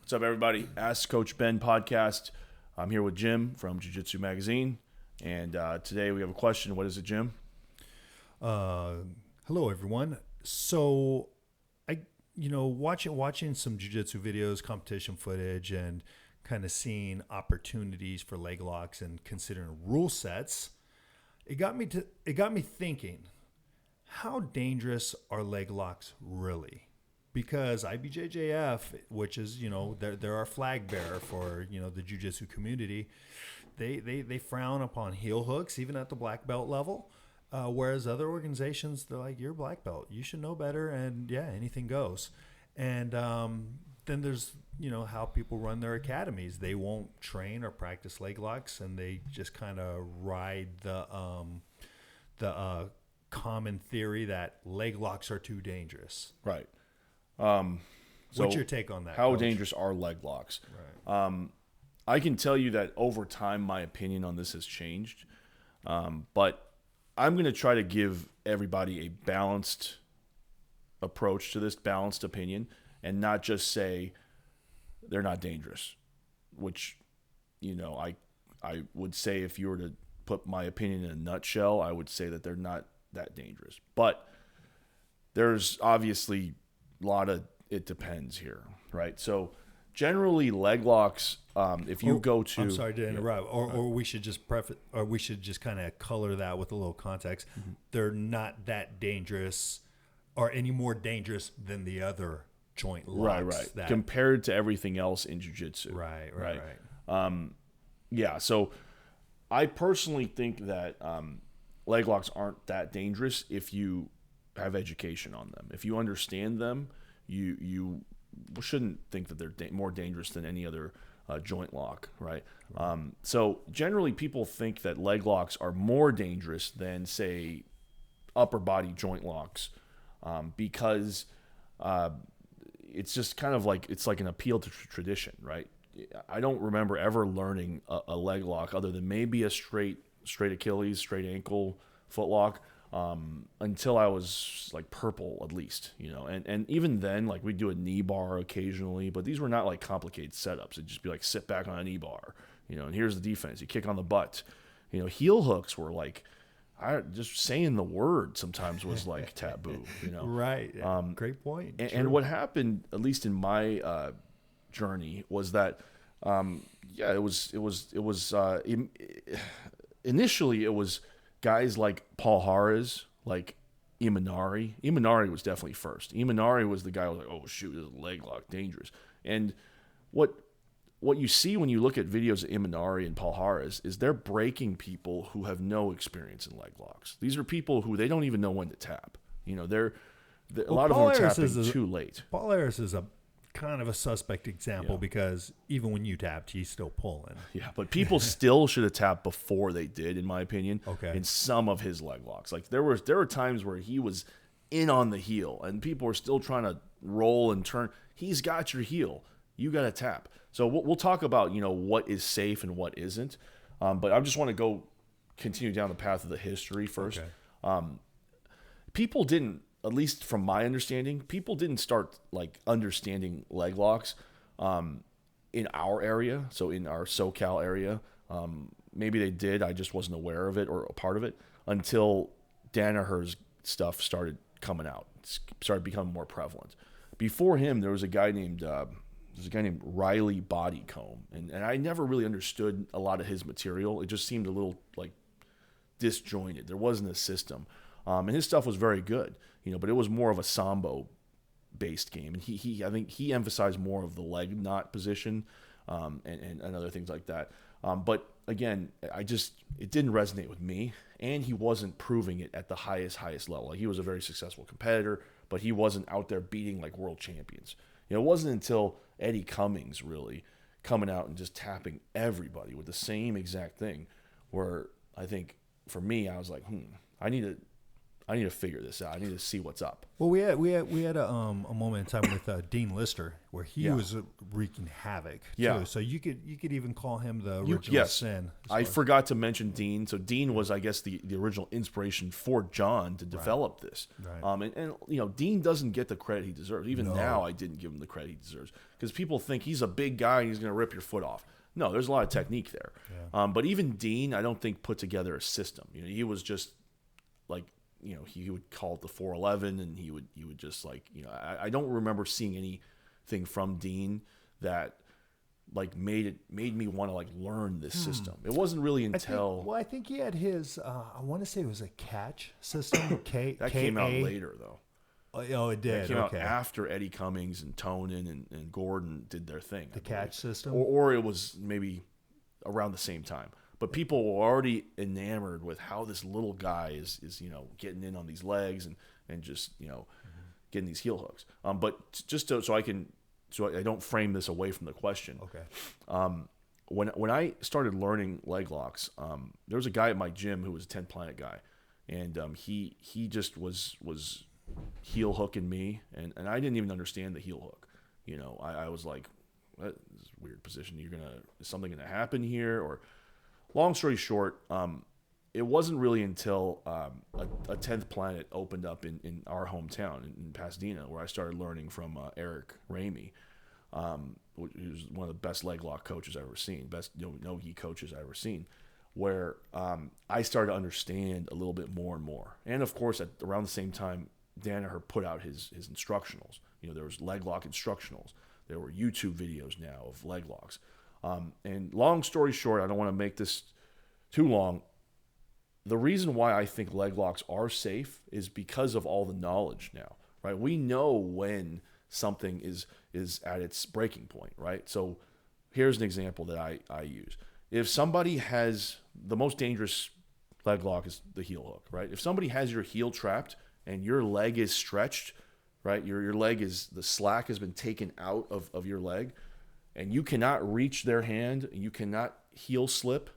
What's up, everybody? Ask Coach Ben podcast. I'm here with Jim from Jiu-Jitsu Magazine, and today we have a question. What is it, Jim? Hello, everyone. So, watching some jiu-jitsu videos, competition footage, and kind of seeing opportunities for leg locks and considering rule sets, it got me thinking, how dangerous are leg locks really? Because IBJJF, which is, they're our flag bearer for, the jiu-jitsu community, they frown upon heel hooks, even at the black belt level. Whereas other organizations, they're like, you're black belt, you should know better, and yeah, anything goes. And then there's, how people run their academies. They won't train or practice leg locks, and they just kind of ride the common theory that leg locks are too dangerous. Right. What's your take on that, How Coach? dangerous are leg locks? Right. I can tell you that over time, my opinion on this has changed. But I'm going to try to give everybody a balanced approach to this, balanced opinion, and not just say they're not dangerous, which, I would say if you were to put my opinion in a nutshell, I would say that they're not that dangerous. But there's obviously a lot of it depends here, right? So generally leg locks, if you go to... I'm sorry to interrupt, or we should just we should just kind of color that with a little context. Mm-hmm. They're not that dangerous or any more dangerous than the other joint locks. Right. Compared to everything else in jiu-jitsu. Right. So I personally think that leg locks aren't that dangerous if you have education on them. If you understand them, you shouldn't think that they're more dangerous than any other joint lock, right? So generally people think that leg locks are more dangerous than, say, upper body joint locks because it's just kind of like, it's like an appeal to tradition, right? I don't remember ever learning a leg lock other than maybe a straight Achilles, straight ankle foot lock until I was like purple at least, and even then, like, we'd do a knee bar occasionally, but these were not like complicated setups. It'd just be like, sit back on a knee bar, and here's the defense. You kick on the butt. Heel hooks were like, just saying the word sometimes was like taboo, Right. Great point. And what happened, at least in my journey, was that, initially it was guys like Paul Harris, like Imanari. Imanari was definitely first. Imanari was the guy who was like, oh shoot, this is a leg lock, dangerous. And what you see when you look at videos of Imanari and Paul Harris is they're breaking people who have no experience in leg locks. These are people who they don't even know when to tap. A lot of them are tapping too late. Paul Harris is a kind of a suspect example because even when you tapped, he's still pulling. Yeah, but people still should have tapped before they did, in my opinion. Okay. In some of his leg locks, like there were times where he was in on the heel, and people were still trying to roll and turn. He's got your heel. You got to tap. So we'll talk about what is safe and what isn't. But I just want to continue down the path of the history first. Okay. People didn't. At least from my understanding, people didn't start like understanding leg locks in our area, so in our SoCal area. Maybe they did, I just wasn't aware of it or a part of it until Danaher's stuff started coming out, started becoming more prevalent. Before him, there was a guy named Riley Bodycomb, and I never really understood a lot of his material. It just seemed a little like disjointed. There wasn't a system. And his stuff was very good, but it was more of a sambo-based game. And I think he emphasized more of the leg knot position and other things like that. But again, it didn't resonate with me, and he wasn't proving it at the highest level. Like, he was a very successful competitor, but he wasn't out there beating like world champions. It wasn't until Eddie Cummings really coming out and just tapping everybody with the same exact thing, where I think for me, I was like, I need I need to figure this out. I need to see what's up. Well, we had a moment in time with Dean Lister where he was wreaking havoc. Yeah. Too. So you could even call him the original sin. I forgot to mention Dean. So Dean was, I guess, the original inspiration for John to develop this. Right. And Dean doesn't get the credit he deserves. Even now, I didn't give him the credit he deserves because people think he's a big guy and he's going to rip your foot off. No, there's a lot of technique there. Yeah. But even Dean, I don't think put together a system. He was just like. He would call it the 411, and he would just like, I don't remember seeing anything from Dean that like made me want to like learn this system. It wasn't really until I think he had his I want to say it was a catch system. that came out later though. Oh, it did. That came out after Eddie Cummings and Tonin and Gordon did their thing. The catch system, or it was maybe around the same time. But people were already enamored with how this little guy is getting in on these legs and just getting these heel hooks. But just so I don't frame this away from the question. Okay. When I started learning leg locks, there was a guy at my gym who was a 10th Planet guy, and he just was heel hooking me, and I didn't even understand the heel hook. I was like, "What is a weird position? Is something gonna happen here?" Or long story short, it wasn't really until a 10th Planet opened up in our hometown in Pasadena where I started learning from Eric Ramey, who's one of the best leg lock coaches I've ever seen, best no-gi coaches I've ever seen, where I started to understand a little bit more and more. And of course, around the same time, Danaher put out his instructionals. There was leg lock instructionals. There were YouTube videos now of leg locks. And long story short, I don't want to make this too long. The reason why I think leg locks are safe is because of all the knowledge now, right? We know when something is at its breaking point, right? So here's an example that I use. If somebody has the most dangerous leg lock is the heel hook, right? If somebody has your heel trapped and your leg is stretched, right? Your leg the slack has been taken out of your leg, and you cannot reach their hand, you cannot heel slip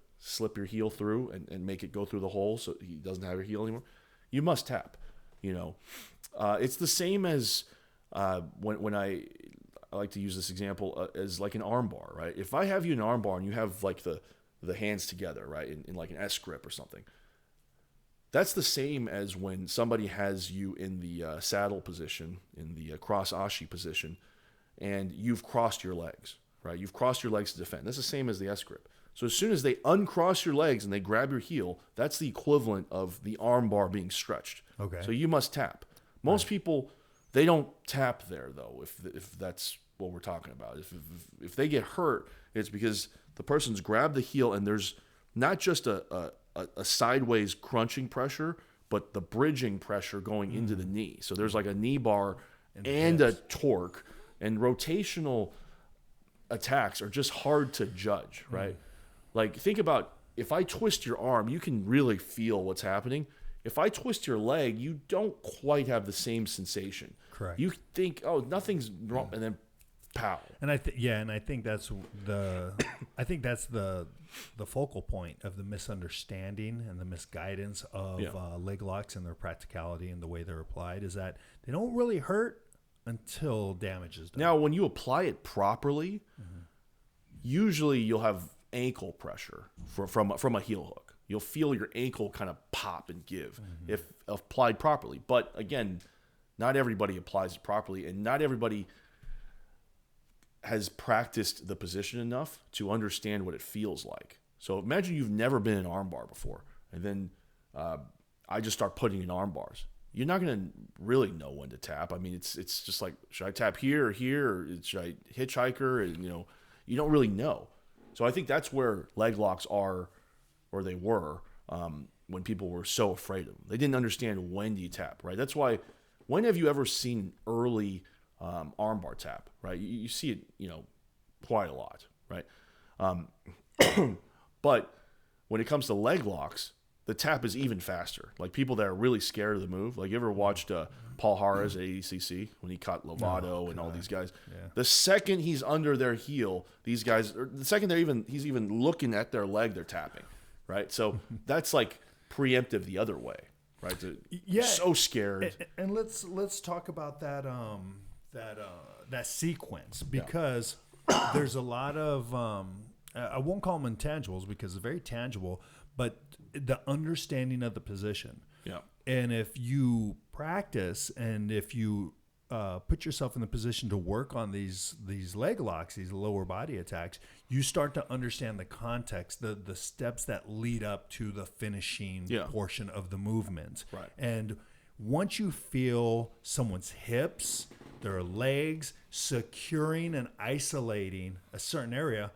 your heel through and make it go through the hole so he doesn't have your heel anymore, you must tap. It's the same as when I like to use this example as like an arm bar, right? If I have you in an arm bar and you have like the hands together, right, in like an S grip or something, that's the same as when somebody has you in the saddle position, in the cross ashi position, and you've crossed your legs, right? You've crossed your legs to defend. That's the same as the S grip. So as soon as they uncross your legs and they grab your heel, that's the equivalent of the arm bar being stretched. Okay. So you must tap. Most people, they don't tap there though. If that's what we're talking about, if they get hurt, it's because the person's grabbed the heel and there's not just a sideways crunching pressure, but the bridging pressure going into the knee. So there's like a knee bar and a torque, and rotational attacks are just hard to judge, right? Like think about, if I twist your arm, you can really feel what's happening. If I twist your leg, you don't quite have the same sensation. Correct. You think, oh, nothing's wrong, and then pow. And I think that's the focal point of the misunderstanding and the misguidance of leg locks and their practicality and the way they're applied is that they don't really hurt until damage is done. Now, when you apply it properly, usually you'll have ankle pressure from a heel hook. You'll feel your ankle kind of pop and give if applied properly. But again, not everybody applies it properly, and not everybody has practiced the position enough to understand what it feels like. So imagine you've never been in an arm bar before, and then I just start putting in arm bars. You're not going to really know when to tap. I mean, it's just like, should I tap here or here, or should I hitchhiker? And you don't really know. So I think that's where leg locks are, or they were, when people were so afraid of them. They didn't understand when do you tap, right? That's why, when have you ever seen early armbar tap, right? You see it, quite a lot, right? But when it comes to leg locks, the tap is even faster. Like people that are really scared of the move. Like you ever watched Paul Harris at ADCC when he caught Lovato and all these guys? Yeah. The second he's under their heel, these guys, or the second he's even looking at their leg, they're tapping, right? So that's like preemptive the other way. right? Yeah. So scared. And let's talk about that sequence, because there's a lot of I won't call them intangibles because it's very tangible, but the understanding of the position. Yeah. And if you practice and if you put yourself in the position to work on these leg locks, these lower body attacks, you start to understand the context, the steps that lead up to the finishing portion of the movement. Right. And once you feel someone's hips, their legs securing and isolating a certain area,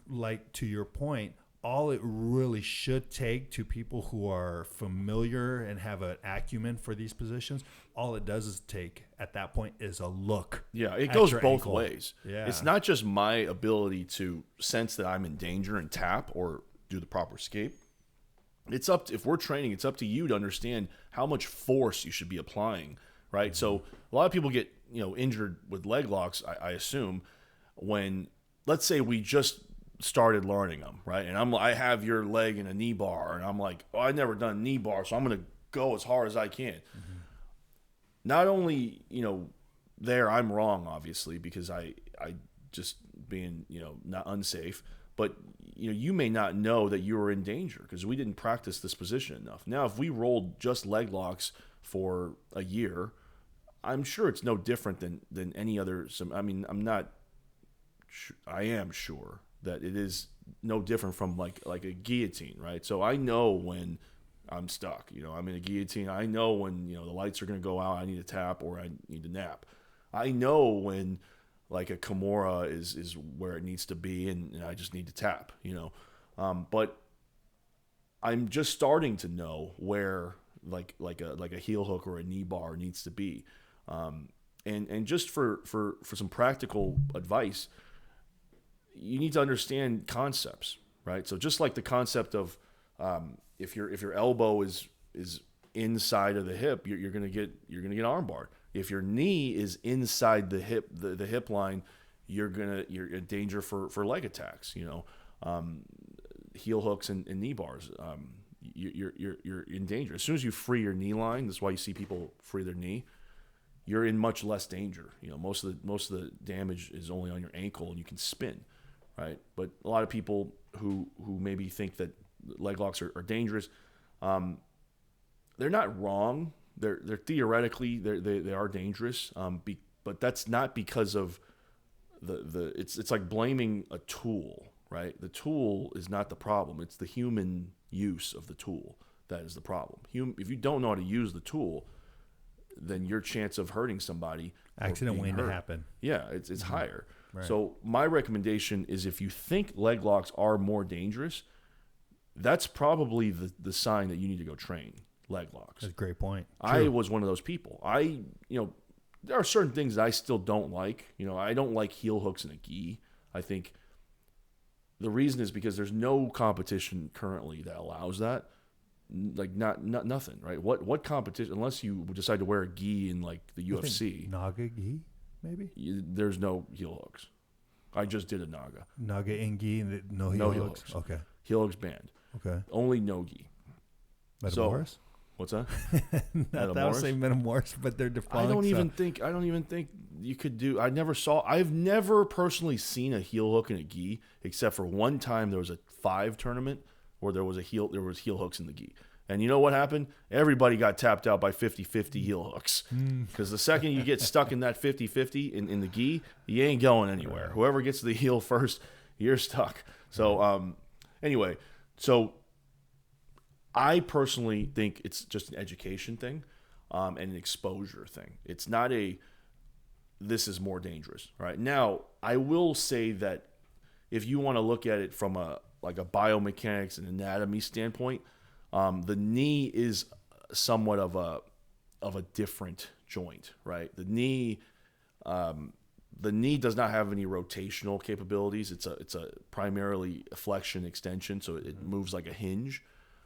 like to your point, all it really should take to people who are familiar and have an acumen for these positions, all it does is take at that point is a look. Yeah, it goes both ankle. ways. Yeah. It's not just my ability to sense that I'm in danger and tap or do the proper escape. It's up to, if we're training, it's up to you to understand how much force you should be applying, right? Mm-hmm. So a lot of people get, injured with leg locks, I assume, when, let's say we just started learning them, right? And I have your leg in a knee bar, and I'm like, oh, I've never done a knee bar, so I'm going to go as hard as I can. Mm-hmm. Not only, there I'm wrong, obviously, because I just being, not unsafe, but, you may not know that you were in danger because we didn't practice this position enough. Now, if we rolled just leg locks for a year, I'm sure it's no different than any other. I am sure that it is no different from like a guillotine, right? So I know when I'm stuck, I'm in a guillotine. I know when, the lights are going to go out, I need to tap or I need to nap. I know when like a Kimura is where it needs to be and I just need to tap, but I'm just starting to know where like a heel hook or a knee bar needs to be. And just for some practical advice, you need to understand concepts, right? So just like the concept of if your elbow is inside of the hip, you're gonna get armbarred. If your knee is inside the hip, the hip line, you're in danger for leg attacks. Heel hooks and knee bars. You're in danger as soon as you free your knee line. That's why you see people free their knee. You're in much less danger. Most of the damage is only on your ankle and you can spin, right? But a lot of people who maybe think that leg locks are dangerous, they're not wrong. They're theoretically they are dangerous, but that's not because of it's like blaming a tool, right? The tool is not the problem. It's the human use of the tool that is the problem. If you don't know how to use the tool, then your chance of hurting somebody, accident waiting to happen. Yeah, it's mm-hmm. higher. Right. So my recommendation is if you think leg locks are more dangerous, that's probably the sign that you need to go train leg locks. That's a great point. I True. was one of those people. There are certain things that I still don't like. I don't like heel hooks in a gi. I think the reason is because there's no competition currently that allows that. Like nothing, right? What competition, unless you decide to wear a gi in like the UFC. Naga gi, maybe? There's no heel hooks. I just did a Naga. Naga in gi and no heel hooks. Okay. Heel hooks banned. Okay. Only no gi. Metamoris? What's that? Not that I would say Metamoris, but they're defunct. I don't even think you could do. I've never personally seen a heel hook in a gi, except for one time there was a 5 tournament where there was heel hooks in the gi. And you know what happened? Everybody got tapped out by 50-50 heel hooks. Because the second you get stuck in that 50-50 in the gi, you ain't going anywhere. Right. Whoever gets to the heel first, you're stuck. So anyway, I personally think it's just an education thing and an exposure thing. It's not this is more dangerous. Right? Now, I will say that if you want to look at it from a biomechanics and anatomy standpoint, the knee is somewhat of a different joint, right? The knee does not have any rotational capabilities. It's a primarily flexion extension, so it moves like a hinge.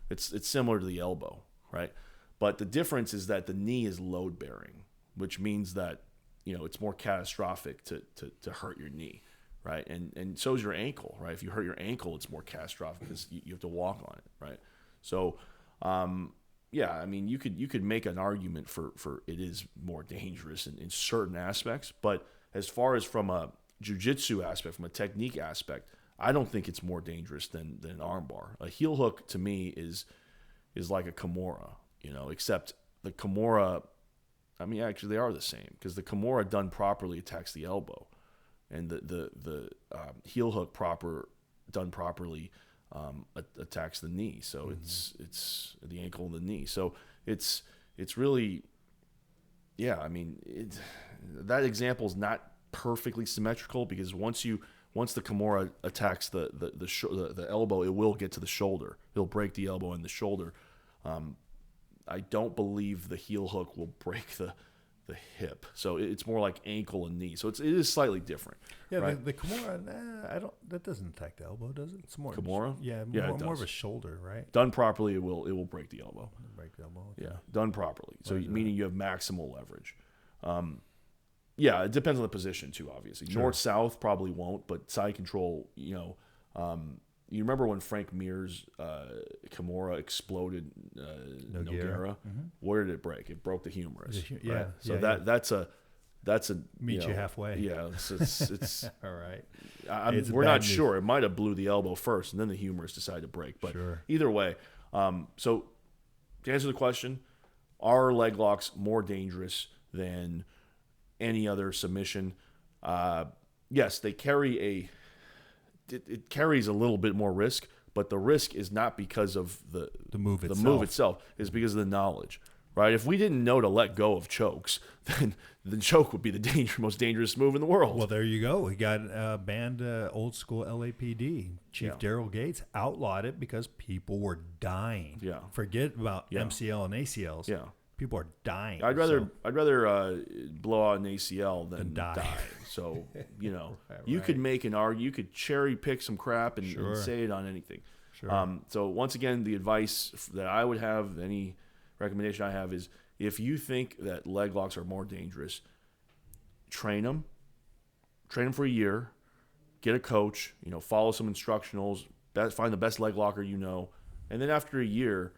It's similar to the elbow, right? But the difference is that the knee is load bearing, which means that it's more catastrophic to hurt your knee. Right, and so is your ankle, right? If you hurt your ankle, it's more catastrophic because you have to walk on it, right? So, yeah, I mean, you could make an argument for it is more dangerous in certain aspects, but as far as from a jiu-jitsu aspect, from a technique aspect, I don't think it's more dangerous than an armbar. A heel hook to me is like a Kimura, except the Kimura, I mean, actually they are the same, because the Kimura done properly attacks the elbow, and the heel hook done properly attacks the knee. So it's the ankle and the knee. So it's really, yeah. I mean, that example is not perfectly symmetrical, because once the Kimura attacks the elbow, it will get to the shoulder. It'll break the elbow and the shoulder. I don't believe the heel hook will break the hip. So it's more like ankle and knee. So it is slightly different. Yeah, right? the Kimura, that doesn't attack the elbow, does it? It's more Kimura? more of a shoulder, right? Done properly, it will break the elbow. Break the elbow. Okay. Yeah, done properly. So meaning you have maximal leverage. Yeah, it depends on the position too, obviously. Sure. North-south probably won't, but side control, you remember when Frank Mir's Kimura exploded Nogueira? Mm-hmm. Where did it break? It broke the humerus. Yeah. Right? So yeah, that's a meet you halfway. Yeah, it's all right. We're not sure. It might have blew the elbow first, and then the humerus decided to break. But either way, so to answer the question, are leg locks more dangerous than any other submission? Yes, they carry it carries a little bit more risk, but the risk is not because of the move itself. It's because of the knowledge, right? If we didn't know to let go of chokes, then the choke would be the most dangerous move in the world. Well, there you go. We got banned old school LAPD. Chief Daryl Gates outlawed it because people were dying. Yeah. Forget about MCL and ACLs. Yeah. People are dying. I'd rather blow out an ACL than die. So you could make an argument. You could cherry pick some crap and say it on anything. Sure. So once again, the advice that I would have, any recommendation I have, is if you think that leg locks are more dangerous, train them for a year, get a coach. Follow some instructionals. Find the best leg locker and then after a year,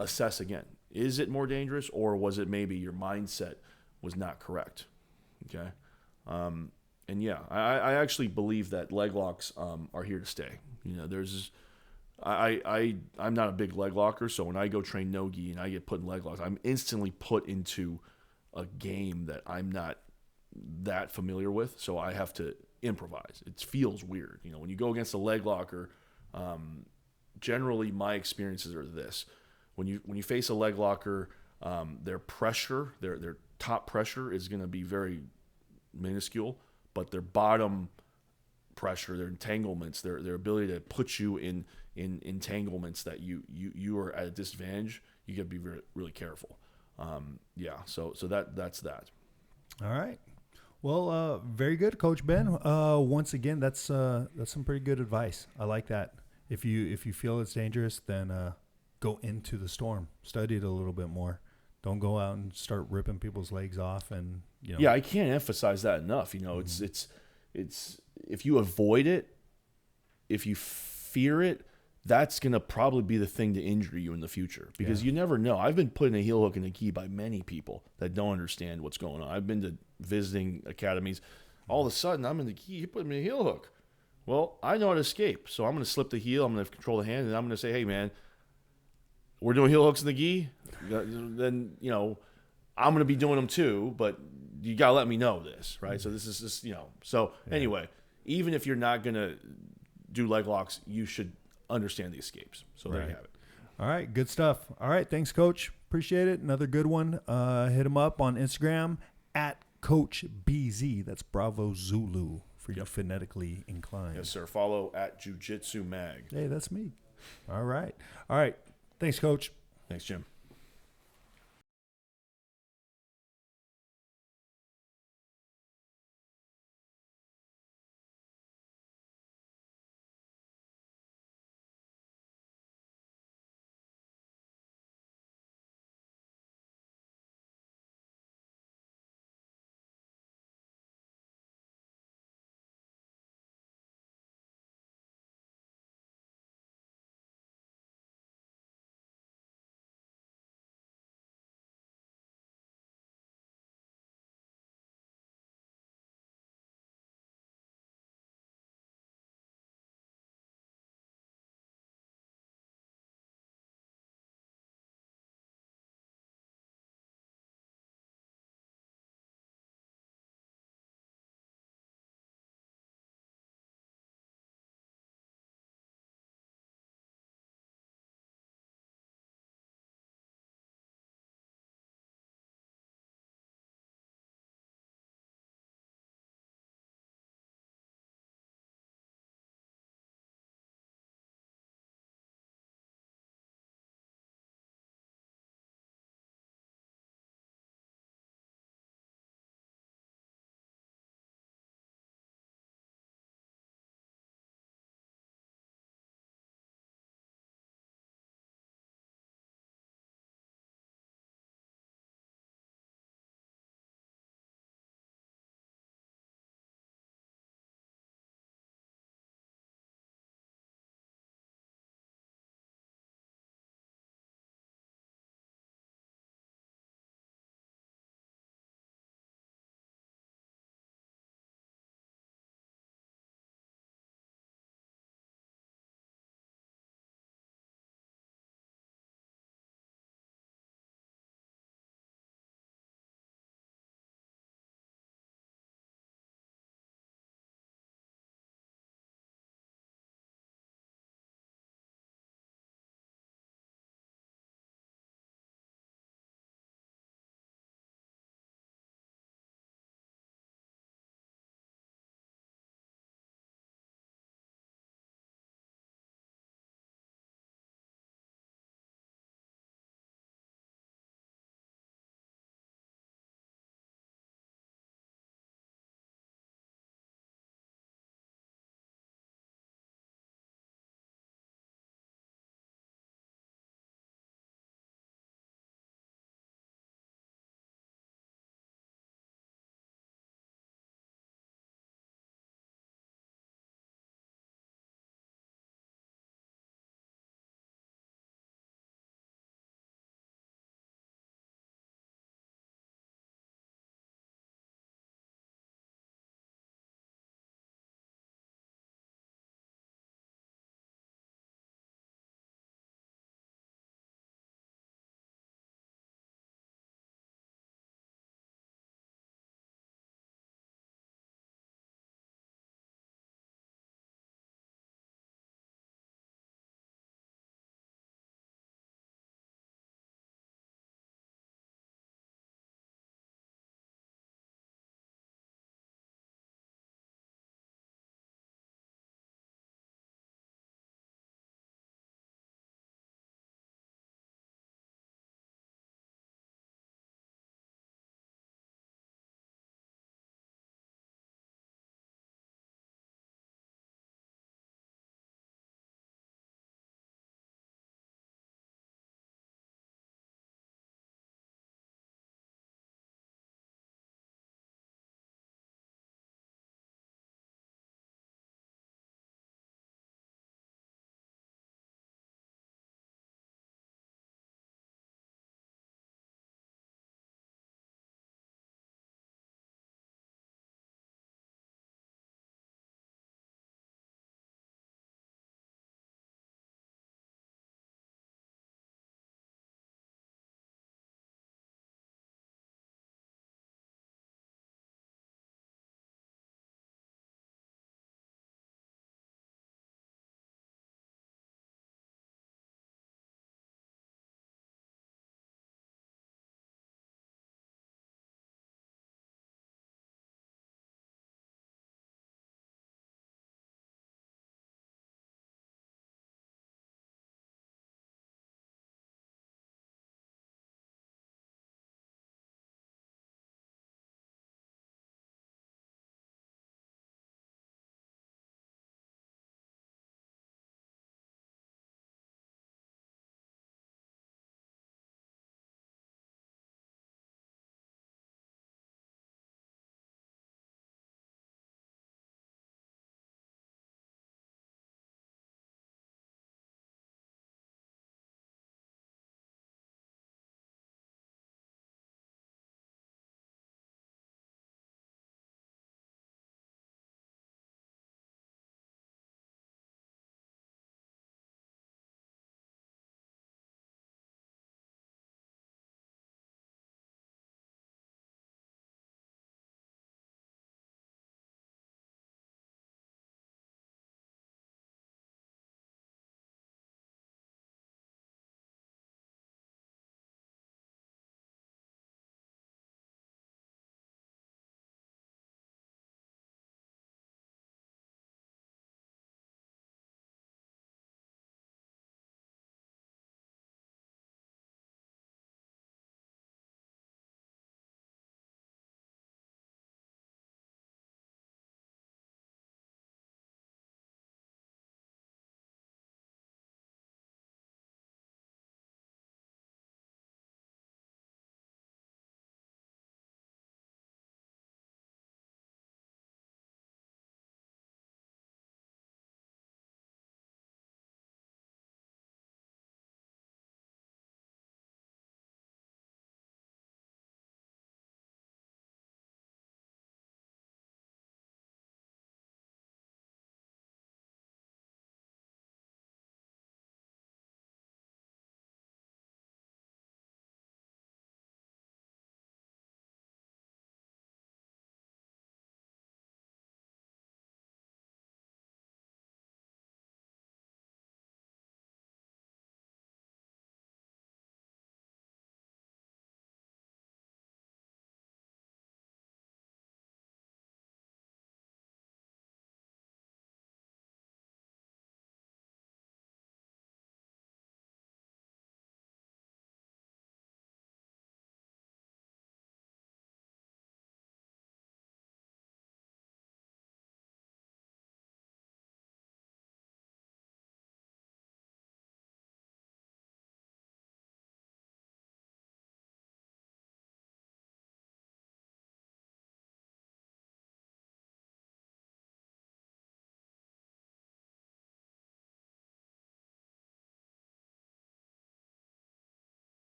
assess again. Is it more dangerous, or was it maybe your mindset was not correct? Okay. And yeah, I actually believe that leg locks are here to stay. I'm not a big leg locker, so when I go train no-gi and I get put in leg locks, I'm instantly put into a game that I'm not that familiar with, so I have to improvise. It feels weird. When you go against a leg locker, generally my experiences are this. When you face a leg locker, their pressure, their top pressure is going to be very minuscule, but their bottom pressure, their entanglements, their ability to put you in entanglements that you are at a disadvantage, you got to be really careful. So that's that. All right. Well, very good, Coach Ben. Once again, that's some pretty good advice. I like that. If you feel it's dangerous, then go into the storm, study it a little bit more. Don't go out and start ripping people's legs off. And yeah, I can't emphasize that enough. It's if you avoid it, if you fear it, that's gonna probably be the thing to injure you in the future, because you never know. I've been put in a heel hook and a gi by many people that don't understand what's going on. I've been to visiting academies. All of a sudden, I'm in the gi. You put me in a heel hook. Well, I know how to escape, so I'm going to slip the heel. I'm going to control the hand, and I'm going to say, "Hey, man, we're doing heel hooks in the gi. Then I'm going to be doing them too, but you got to let me know this, right?" So this is just So anyway, even if you're not going to do leg locks, you should understand the escapes. So there you have it. All right, good stuff. All right, thanks, Coach. Appreciate it. Another good one. Hit him up on Instagram at Coach BZ. That's Bravo Zulu for you phonetically inclined. Yes, sir. Follow at Jiu Jitsu Mag. Hey, that's me. All right. Thanks, Coach. Thanks, Jim.